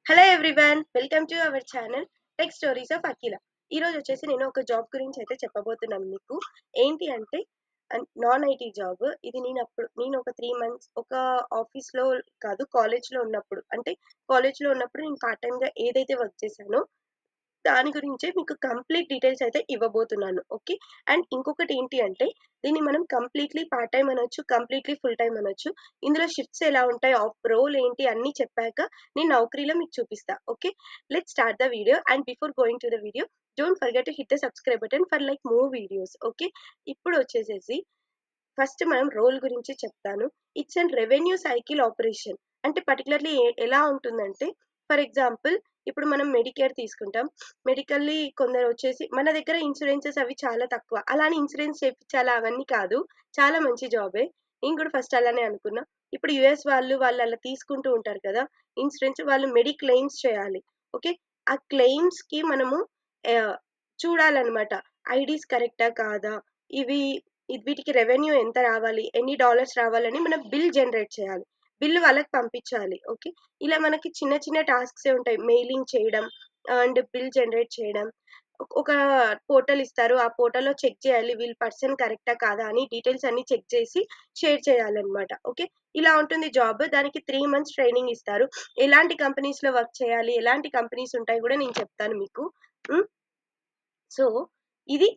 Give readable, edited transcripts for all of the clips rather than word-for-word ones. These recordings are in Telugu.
Hello everyone, welcome to our channel tech stories of Akhila. ఈ రోజు వచ్చేసి నేను ఒక జాబ్ గురించి అయితే చెప్పబోతున్నాను మీకు. ఏంటి అంటే నాన్ ఐటీ జాబ్ ఇది. నేను ఒక 3 మంత్స్ ఒక ఆఫీస్లో కాదు, కాలేజ్లో ఉన్నప్పుడు, అంటే కాలేజ్లో ఉన్నప్పుడు నేను పార్ట్ టైంగా ఏదైతే వర్క్ చేశానో దాని గురించే మీకు కంప్లీట్ డీటెయిల్స్ అయితే ఇవ్వబోతున్నాను. ఓకే. అండ్ ఇంకొకటి ఏంటి అంటే దీన్ని మనం కంప్లీట్లీ పార్ట్ టైం అనొచ్చు, కంప్లీట్లీ ఫుల్ టైం అనొచ్చు. ఇందులో షిఫ్ట్స్ ఎలా ఉంటాయి, రోల్ ఏంటి అన్నీ చెప్పాక నేను నౌకరీలో మీకు చూపిస్తా. Okay, let's start the video. And before going to the video, don't forget to hit the subscribe button for like more videos. Okay, ఇప్పుడు వచ్చేసేసి ఫస్ట్ మనం రోల్ గురించి చెప్తాను. It's and revenue cycle operation. అంటే పర్టికులర్లీ ఎలా ఉంటుందంటే, ఫర్ ఎగ్జాంపుల్ ఇప్పుడు మనం మెడికేర్ తీసుకుంటాం. మెడికల్లీ కొందరు వచ్చేసి మన దగ్గర ఇన్సూరెన్సెస్ అవి చాలా తక్కువ, అలానే ఇన్సూరెన్స్ చేయించాలా అవన్నీ కాదు. చాలా మంచి జాబే. నేను కూడా ఫస్ట్ అలానే అనుకున్నా. ఇప్పుడు యుఎస్ వాళ్ళు అలా తీసుకుంటూ ఉంటారు కదా ఇన్సూరెన్స్, వాళ్ళు క్లెయిమ్స్ చేయాలి. ఓకే, ఆ క్లెయిమ్స్ కి మనము చూడాలన్నమాట. ఐడీస్ కరెక్టా కాదా, ఇవి వీటికి రెవెన్యూ ఎంత రావాలి, ఎన్ని డాలర్స్ రావాలని మనం బిల్ జనరేట్ చేయాలి. బిల్ వాళ్ళకి పంపించాలి. ఓకే, ఇలా మనకి చిన్న చిన్న టాస్క్సే ఉంటాయి. మెయిలింగ్ చేయడం అండ్ బిల్ జనరేట్ చేయడం. ఒక పోర్టల్ ఇస్తారు, ఆ పోర్టల్లో చెక్ చేయాలి వీళ్ళ పర్సన్ కరెక్టా కాదా అని డీటెయిల్స్ అన్ని చెక్ చేసి షేర్ చేయాలన్నమాట. ఓకే, ఇలా ఉంటుంది జాబ్. దానికి 3 మంత్స్ ట్రైనింగ్ ఇస్తారు. ఎలాంటి కంపెనీస్లో వర్క్ చేయాలి, ఎలాంటి కంపెనీస్ ఉంటాయి కూడా నేను చెప్తాను మీకు. సో ఇది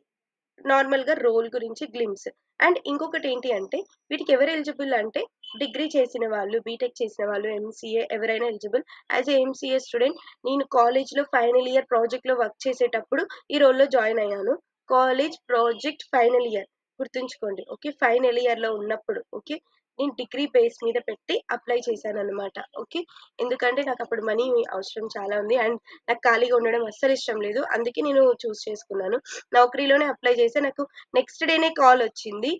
నార్మల్‌గా రోల్ గురించి గ్లిమ్స్. అండ్ ఇంకొకటి ఏంటి అంటే వీటికి ఎవరు ఎలిజిబుల్ అంటే డిగ్రీ చేసిన వాళ్ళు, బీటెక్ చేసిన వాళ్ళు, ఎంసీఏ ఎవరైనా eligible. As a MCA student నేను కాలేజ్‌లో ఫైనల్ ఇయర్ ప్రాజెక్ట్‌లో వర్క్ చేసేటప్పుడు ఈ రోల్‌లో జాయిన్ అయ్యాను. కాలేజ్ ప్రాజెక్ట్ ఫైనల్ ఇయర్ గుర్తుంచుకోండి. ఓకే, ఫైనల్ ఇయర్‌లో ఉన్నప్పుడు. ఓకే, నేను డిగ్రీ బేస్ మీద పెట్టి అప్లై చేశానన్నమాట. ఓకే, ఎందుకంటే నాకు అప్పుడు మనీ అవసరం చాలా ఉంది అండ్ నాకు ఖాళీగా ఉండడం అస్సలు ఇష్టం లేదు. అందుకే నేను చూస్ చేసుకున్నాను. నౌకరీలోనే అప్లై చేస్తే నాకు నెక్స్ట్ డేనే కాల్ వచ్చింది.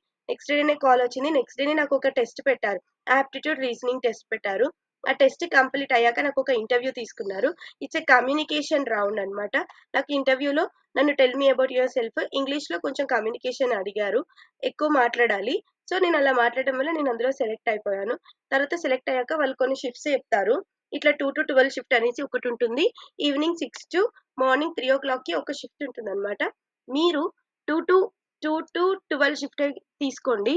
నెక్స్ట్ డేనే నాకు ఒక టెస్ట్ పెట్టారు. ఆప్టిట్యూడ్ రీజనింగ్ టెస్ట్ పెట్టారు. ఆ టెస్ట్ కంప్లీట్ అయ్యాక నాకు ఒక ఇంటర్వ్యూ తీసుకున్నారు. ఇట్స్ ఏ కమ్యూనికేషన్ రౌండ్ అన్నమాట. నాకు ఇంటర్వ్యూలో నన్ను tell me about your self, ఇంగ్లీష్లో కొంచెం కమ్యూనికేషన్ అడిగారు, ఎక్కువ మాట్లాడాలి. సో నేను అలా మాట్లాడడం వల్ల నేను అందులో సెలెక్ట్ అయిపోయాను. తర్వాత సెలెక్ట్ అయ్యాక వాళ్ళు కొన్ని షిఫ్ట్స్ చెప్తారు. ఇట్లా 2 to 12 షిఫ్ట్ అనేసి ఒకటి ఉంటుంది. ఈవినింగ్ 6 to మార్నింగ్ 3 o'clockకి ఒక షిఫ్ట్ ఉంటుందన్నమాట. మీరు 2 to 12 షిఫ్ట్ తీసుకోండి.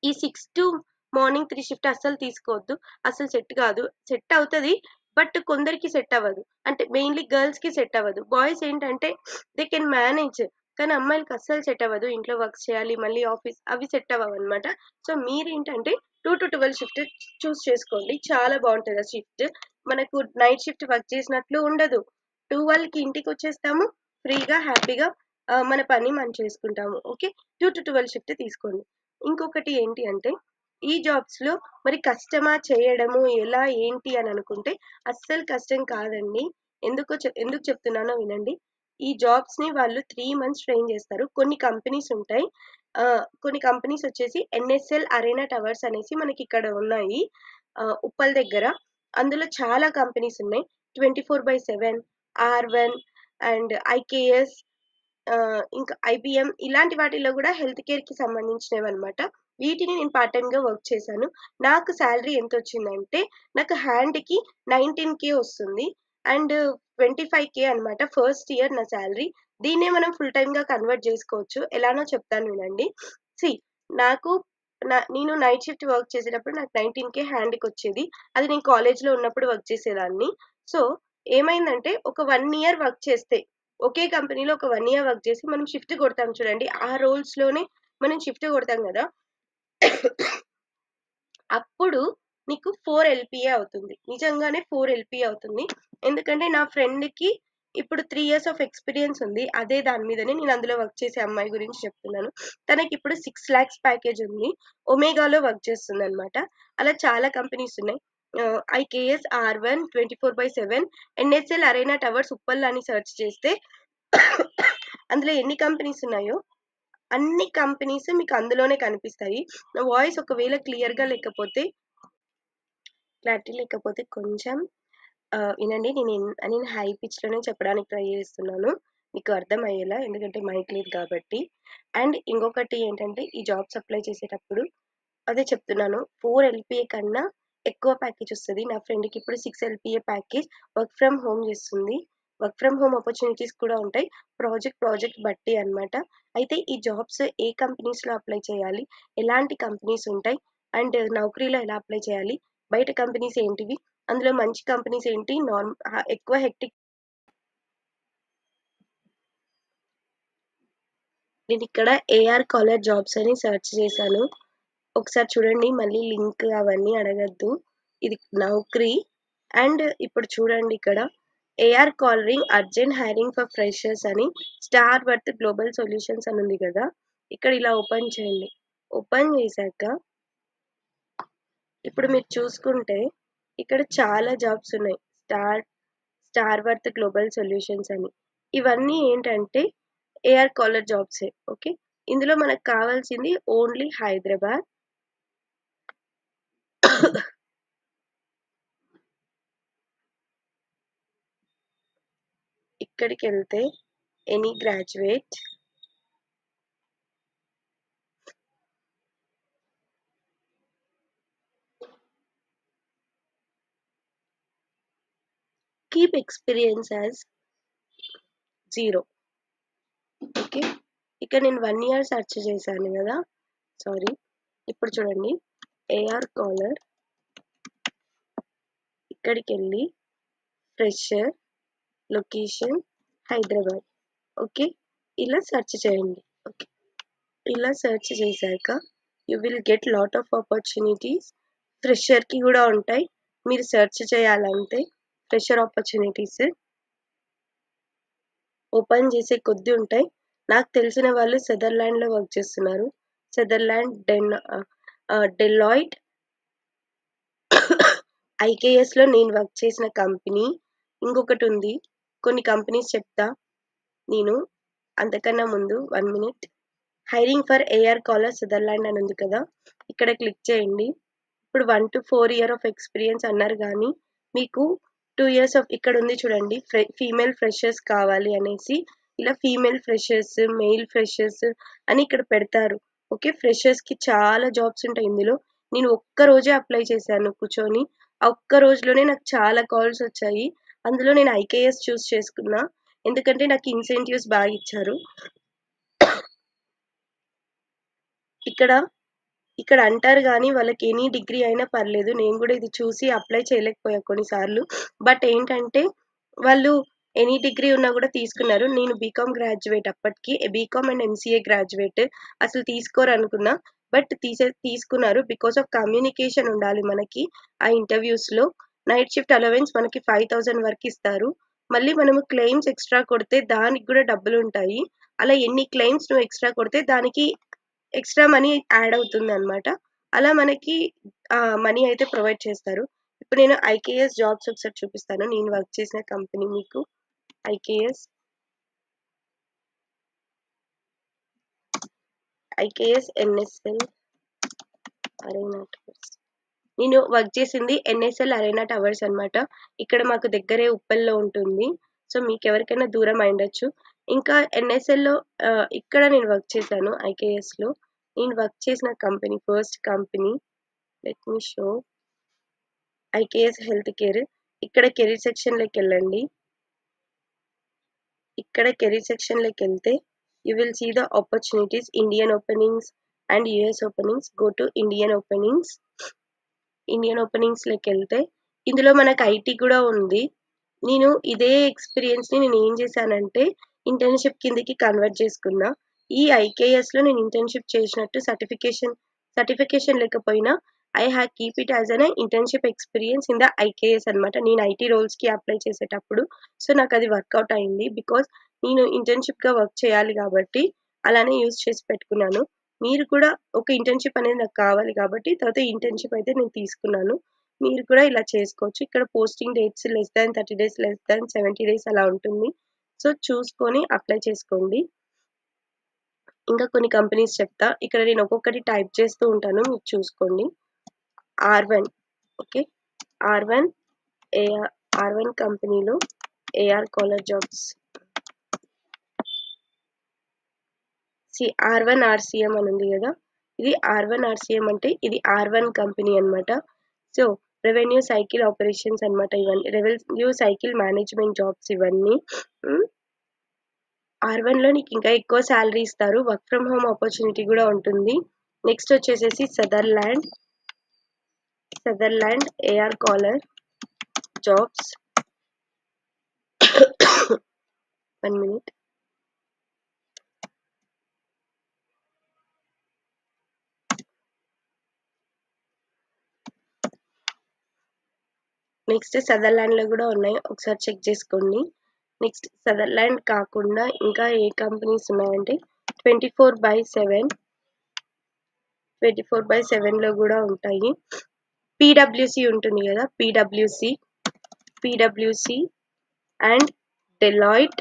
ఈ 6 to మార్నింగ్ 3 షిఫ్ట్ అస్సలు తీసుకోవద్దు. అసలు సెట్ కాదు. సెట్ అవుతది, బట్ కొందరికి సెట్ అవ్వదు. అంటే మెయిన్లీ గర్ల్స్‌కి సెట్ అవ్వదు. బాయ్స్ ఏంటంటే దే కెన్ మేనేజ్. కానీ అమ్మాయిలకి అస్సలు సెట్ అవ్వదు. ఇంట్లో వర్క్స్ చేయాలి, మళ్ళీ ఆఫీస్, అవి సెట్ అవ్వవన్నమాట. సో మీరేంటంటే 2 to 12 షిఫ్ట్ చూస్ చేసుకోండి. చాలా బాగుంటది ఆ షిఫ్ట్. మనకు నైట్ షిఫ్ట్ వర్క్ చేసినట్లు ఉండదు. 12కి ఇంటికొచ్చేస్తాము. ఫ్రీగా, హ్యాపీగా మన పని మనం చేసుకుంటాము. ఓకే, 2 to 12 షిఫ్ట్ తీసుకోండి. ఇంకొకటి ఏంటి అంటే ఈ జాబ్స్‌లో మరి కష్టమా చేయడము, ఎలా ఏంటి అని అనుకుంటే అస్సలు కష్టం కాదండి. ఎందుకు చెప్తున్నానో వినండి. ఈ జాబ్స్‌ని వాళ్ళు 3 మంత్స్ ట్రైన్ చేస్తారు. కొన్ని కంపెనీస్ ఉంటాయి. కొన్ని కంపెనీస్ వచ్చేసి ఎన్ఎస్ఎల్ అరేనా టవర్స్ అనేసి మనకి ఇక్కడ ఉన్నాయి. ఉప్పల్ దగ్గర. అందులో చాలా కంపెనీస్ ఉన్నాయి. 24/7, ఆర్1 అండ్ ఐకేఎస్, ఇంకా ఐబీఎం, ఇలాంటి వాటిల్లో కూడా హెల్త్ కేర్‌కి సంబంధించినవన్నమాట. వీటిని నేను పార్ట్ టైమ్‌గా వర్క్ చేశాను. నాకు సాలరీ ఎంతొచ్చిందంటే నాకు హ్యాండ్‌కి 19,000 వస్తుంది. అండ్ 25,000 అన్నమాట ఫస్ట్ ఇయర్ నా సాలరీ. దీన్నే మనం ఫుల్ టైమ్‌గా కన్వర్ట్ చేసుకోవచ్చు. ఎలానో చెప్తాను వినండి. సీ నాకు నేను నైట్ షిఫ్ట్ వర్క్ చేసేటప్పుడు నాకు 19,000 హ్యాండ్‌కొచ్చేది. అది నేను కాలేజ్‌లో ఉన్నప్పుడు వర్క్ చేసేదాన్ని. సో ఏమైందంటే ఒక 1 ఇయర్ వర్క్ చేస్తే, ఒకే కంపెనీలో ఒక 1 ఇయర్ వర్క్ చేసి మనం షిఫ్ట్ కొడతాం చూడండి. ఆ రోల్స్‌లోనే మనం షిఫ్ట్ కొడతాం గదా! అప్పుడు నీకు 4 ఎల్‌పీఏ అవుతుంది. నిజంగానే 4 ఎల్‌పీఏ అవుతుంది. ఎందుకంటే నా ఫ్రెండ్‌కి ఇప్పుడు 3 ఇయర్స్ ఆఫ్ ఎక్స్‌పీరియన్స్ ఉంది. అదే దాని మీదనే నేను అందులో వర్క్ చేసే అమ్మాయి గురించి చెప్తున్నాను. తనకిప్పుడు 6 లాక్స్ ప్యాకేజ్ ఉంది. ఒమేగాలో వర్క్ చేస్తుందన్నమాట. అలా చాలా కంపెనీస్ ఉన్నాయి. IKS, R one, 24/7, NSL arena towers Uppal అని సెర్చ్ చేస్తే అందులో ఎన్ని కంపెనీస్ ఉన్నాయో అన్ని కంపెనీస్ మీకు అందులోనే కనిపిస్తాయి. నా వాయిస్ ఒకవేళ క్లియర్‌గా లేకపోతే, క్లారిటీ లేకపోతే కొంచెం వినండి. నేను హై పిచ్‌లోనే చెప్పడానికి ట్రై చేస్తున్నాను, మీకు అర్థమయ్యేలా. ఎందుకంటే మైక్ లేదు కాబట్టి. అండ్ ఇంకొకటి ఏంటంటే ఈ జాబ్స్ అప్లై చేసేటప్పుడు అదే చెప్తున్నాను. 4 ఎల్‌పీఏ కన్నా ఎక్కువ ప్యాకేజ్ వస్తుంది. నా ఫ్రెండ్కి ఇప్పుడు 6 LPA package, work from home చేస్తుంది. వర్క్ ఫ్రమ్ హోమ్ ఆపర్చునిటీస్ కూడా ఉంటాయి, ప్రాజెక్ట్ బట్టి అనమాట. అయితే ఈ జాబ్స్ ఏ కంపెనీస్లో అప్లై చేయాలి, ఎలాంటి కంపెనీస్ ఉంటాయి, అండ్ నౌకరీలో ఎలా అప్లై చేయాలి, బయట కంపెనీస్ ఏంటివి, అందులో మంచి కంపెనీస్ ఏంటి, ఎక్కువ హెక్టిక్. నేను ఇక్కడ ఏఆర్ కాలర్ జాబ్స్ అని సెర్చ్ చేశాను. ఒకసారి చూడండి, మళ్ళీ లింక్ అవన్నీ అడగద్దు. ఇది నౌకరీ. అండ్ ఇప్పుడు చూడండి, ఇక్కడ AR calling urgent hiring for freshers అని స్టార్ వర్త్ గ్లోబల్ సొల్యూషన్స్ అని ఉంది కదా. ఇక్కడ ఇలా ఓపెన్ చేయండి. ఓపెన్ చేశాక ఇప్పుడు మీరు చూసుకుంటే ఇక్కడ చాలా జాబ్స్ ఉన్నాయి. స్టార్ వర్త్ గ్లోబల్ సొల్యూషన్స్ అని. ఇవన్నీ ఏంటంటే ఏఆర్ కాలర్ జాబ్సే. ఓకే, ఇందులో మనకు కావాల్సింది ఓన్లీ హైదరాబాద్. ఇక్కడికి వెళ్తే any graduate, keep experience as 0. Okay, ఇక్కడ నేను 1 year సెర్చ్ చేశాను కదా, సారీ. ఇప్పుడు చూడండి, ఏఆర్ కాలర్, ఇక్కడికి వెళ్ళి ఫ్రెషర్, లొకేషన్ హైదరాబాద్. ఓకే, ఇలా సెర్చ్ చేయండి. ఓకే, ఇలా సెర్చ్ చేశాక you will get lot of opportunities. ఫ్రెషర్కి కూడా ఉంటాయి, మీరు సెర్చ్ చేయాలంటే ఫ్రెషర్ ఆపర్చునిటీస్ ఓపెన్ చేసే కొద్ది ఉంటాయి. నాకు తెలిసిన వాళ్ళు సెదర్లాండ్లో వర్క్ చేస్తున్నారు. సెదర్లాండ్, డెలాయిట్, ఐకేఎస్లో నేను వర్క్ చేసిన కంపెనీ. ఇంకొకటి ఉంది, కొన్ని కంపెనీస్ చెప్తా నేను. అంతకన్నా ముందు 1 minute. Hiring for AR caller Sutherland అని ఉంది కదా, ఇక్కడ క్లిక్ చేయండి. ఇప్పుడు 1 to 4 year ఆఫ్ ఎక్స్పీరియన్స్ అన్నారు, కానీ మీకు 2 years ఆఫ్ ఇక్కడ ఉంది చూడండి, ఫీమేల్ ఫ్రెషర్స్ కావాలి అనేసి. ఇలా ఫీమేల్ ఫ్రెషర్స్, మెయిల్ ఫ్రెషర్స్ అని ఇక్కడ పెడతారు. ఓకే, ఫ్రెషర్స్కి చాలా జాబ్స్ ఉంటాయి ఇందులో. నేను ఒక్క రోజే అప్లై చేశాను కూర్చొని. ఆ ఒక్క రోజులోనే నాకు చాలా కాల్స్ వచ్చాయి. అందులో నేను ఐకేఎస్ చూస్ చేసుకున్నా, ఎందుకంటే నాకు ఇన్సెంటివ్స్ బాగా ఇచ్చారు. ఇక్కడ అంటారు కానీ వాళ్ళకి ఎనీ డిగ్రీ అయినా పర్లేదు. నేను కూడా ఇది చూసి అప్లై చేయలేకపోయా కొన్నిసార్లు. బట్ ఏంటంటే వాళ్ళు ఎనీ డిగ్రీ ఉన్నా కూడా తీసుకున్నారు. నేను బీకామ్ గ్రాడ్యుయేట్, అప్పటికి బీకామ్ అండ్ ఎంసీఏ గ్రాడ్యుయేట్. అసలు తీసుకోరు అనుకున్నా, బట్ తీసుకున్నారు. బికాస్ ఆఫ్ కమ్యూనికేషన్ ఉండాలి మనకి ఆ ఇంటర్వ్యూస్లో. నైట్ షిఫ్ట్ అలవెన్స్ మనకి 5,000 వరకు ఇస్తారు. మళ్ళీ మనము క్లెయిమ్స్ ఎక్స్ట్రా కొడితే దానికి కూడా డబ్బులు ఉంటాయి. అలా ఎన్ని క్లెయిమ్స్ నువ్వు ఎక్స్ట్రా కొడితే దానికి ఎక్స్ట్రా మనీ యాడ్ అవుతుంది అనమాట. అలా మనకి మనీ అయితే ప్రొవైడ్ చేస్తారు. ఇప్పుడు నేను ఐకేఎస్ జాబ్స్ ఒకసారి చూపిస్తాను, నేను వర్క్ చేసిన కంపెనీ మీకు. IKS NSL arena towers. నేను వర్క్ చేసింది ఎన్ఎస్ఎల్ అరేనా టవర్స్ అనమాట. ఇక్కడ మాకు దగ్గరే ఉప్పల్లో ఉంటుంది. సో మీకు ఎవరికైనా దూరం అయిండొచ్చు. ఇంకా ఎన్ఎస్ఎల్లో ఇక్కడ నేను వర్క్ చేశాను. ఐకేఎస్లో నేను వర్క్ చేసిన company, first company, let me show, IKS health care. ఇక్కడ కెరీర్ సెక్షన్లోకి వెళ్ళండి. ఇక్కడ కెరీర్ సెక్షన్లోకి వెళ్తే you will see the opportunities, Indian openings and US openings. Go to Indian openings. Indian ఓపెనింగ్స్లోకి వెళ్తే ఇందులో మనకు ఐటీ కూడా ఉంది. నేను ఇదే ఎక్స్పీరియన్స్ని నేను ఏం చేశానంటే ఇంటర్న్షిప్ కిందకి కన్వర్ట్ చేసుకున్నా. ఈ ఐకేఎస్లో నేను ఇంటర్న్షిప్ చేసినట్టు సర్టిఫికేషన్ లేకపోయినా I have keep it as an internship experience in the IKS అనమాట. నేను ఐటీ రోల్స్కి అప్లై చేసేటప్పుడు. సో నాకు అది వర్కౌట్ అయింది, బికాస్ నేను ఇంటర్న్షిప్గా వర్క్ చేయాలి కాబట్టి అలానే యూజ్ చేసి పెట్టుకున్నాను. మీరు కూడా ఒక ఇంటర్న్షిప్ అనేది నాకు కావాలి కాబట్టి తర్వాత ఇంటర్న్షిప్ అయితే నేను తీసుకున్నాను. మీరు కూడా ఇలా చేసుకోవచ్చు. ఇక్కడ posting dates less than 30 days, less than 70 days అలా ఉంటుంది. సో చూసుకొని అప్లై చేసుకోండి. ఇంకా కొన్ని కంపెనీస్ చెప్తా, ఇక్కడ నేను ఒక్కొక్కటి టైప్ చేస్తూ ఉంటాను, మీరు చూసుకోండి. R1, ఓకే, R1 కంపెనీలో AR caller jobs. R1 RCM అని ఉంది కదా, ఇది R1 RCM అంటే ఇది R1 కంపెనీ అనమాట. సో రెవెన్యూ సైకిల్ ఆపరేషన్స్ అనమాట. ఇవన్నీ రెవెన్యూ సైకిల్ మేనేజ్మెంట్ జాబ్స్ ఇవన్నీ. R1లో నీకు ఇంకా ఎక్కువ శాలరీ ఇస్తారు. వర్క్ ఫ్రమ్ హోమ్ ఆపర్చునిటీ కూడా ఉంటుంది. నెక్స్ట్ వచ్చేసేసి Sutherland AR caller jobs. 1 minute. Next సదర్లాండ్లో కూడా ఉన్నాయి, ఒకసారి చెక్ చేసుకోండి. నెక్స్ట్ సదర్లాండ్ కాకుండా ఇంకా ఏ కంపెనీస్ ఉన్నాయంటే 24/7లో కూడా ఉంటాయి. పీడబ్ల్యూసి ఉంటుంది కదా, పీడబ్ల్యూసి అండ్ డెలాయిట్.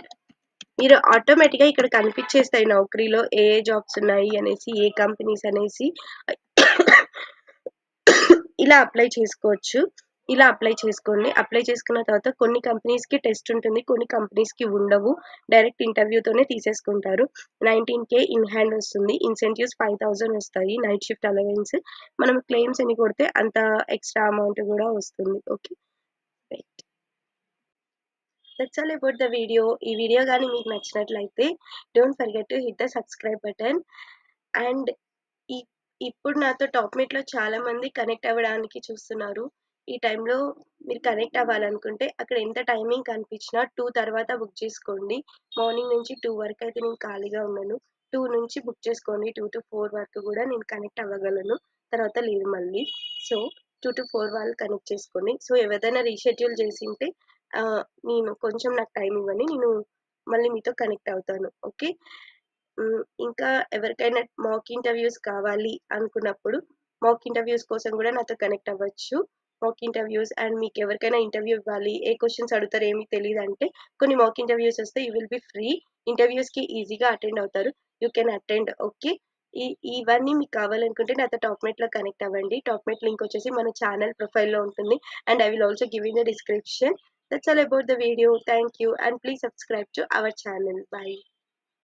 మీరు ఆటోమేటిక్గా ఇక్కడ కనిపించేస్తాయి నౌకరీలో ఏ జాబ్స్ ఉన్నాయి అనేసి, ఏ కంపెనీస్ అనేసి. ఇలా అప్లై చేసుకోవచ్చు. ఇలా అప్లై చేసుకోండి. అప్లై చేసుకున్న తర్వాత కొన్ని కంపెనీస్కి టెస్ట్ ఉంటుంది, కొన్ని కంపెనీస్కి ఉండవు. డైరెక్ట్ ఇంటర్వ్యూతోనే తీసేసుకుంటారు. 19K ఇన్ హ్యాండ్ వస్తుంది. ఇన్సెంటివ్స్ 5,000 వస్తాయి. Night shift allowance. మనం క్లెయిమ్స్ ఎన్ని కొడితే అంత ఎక్స్ట్రా అమౌంట్ కూడా వస్తుంది. Okay, right. That's all about the video. ఈ వీడియో కానీ మీకు నచ్చినట్లయితే don't forget to hit the subscribe button. And ఇప్పుడు నాతో టాప్ మీట్లో చాలా మంది కనెక్ట్ అవ్వడానికి చూస్తున్నారు. ఈ టైంలో మీరు కనెక్ట్ అవ్వాలనుకుంటే అక్కడ ఎంత టైమింగ్ కనిపించినా 2 తర్వాత బుక్ చేసుకోండి. మార్నింగ్ నుంచి 2 వరకు అయితే నేను ఖాళీగా ఉన్నాను. 2 నుంచి బుక్ చేసుకోండి. 2 to 4 వరకు కూడా నేను కనెక్ట్ అవ్వగలను, తర్వాత లేదు మళ్ళీ. సో 2 to 4 వాళ్ళు కనెక్ట్ చేసుకోండి. సో ఎవరిదైనా రీషెడ్యూల్ చేసింటే నేను కొంచెం నాకు టైం ఇవ్వండి, నేను మళ్ళీ మీతో కనెక్ట్ అవుతాను. ఓకే. ఇంకా ఎవరికైనా మాక్ ఇంటర్వ్యూస్ కావాలి అనుకున్నప్పుడు మాక్ ఇంటర్వ్యూస్ కోసం కూడా నాతో కనెక్ట్ అవ్వచ్చు. మాక్ ఇంటర్వ్యూస్ అండ్ మీకు ఎవరికైనా ఇంటర్వ్యూ ఇవ్వాలి, ఏ క్వశ్చన్స్ అడుగుతారు ఏమీ తెలియదు అంటే కొన్ని మాక్ ఇంటర్వ్యూస్ వస్తే యూ విల్ బి ఫ్రీ. ఇంటర్వ్యూస్కి ఈజీగా అటెండ్ అవుతారు. You can attend. ఓకే. ఇవన్నీ మీకు కావాలనుకుంటే నాతో టాప్మేట్లో కనెక్ట్ అవ్వండి. టాప్మేట్ లింక్ వచ్చేసి మన ఛానల్ ప్రొఫైల్లో ఉంటుంది. And I will also give in the description. That's all about the video. Thank you and please subscribe to our channel. Bye.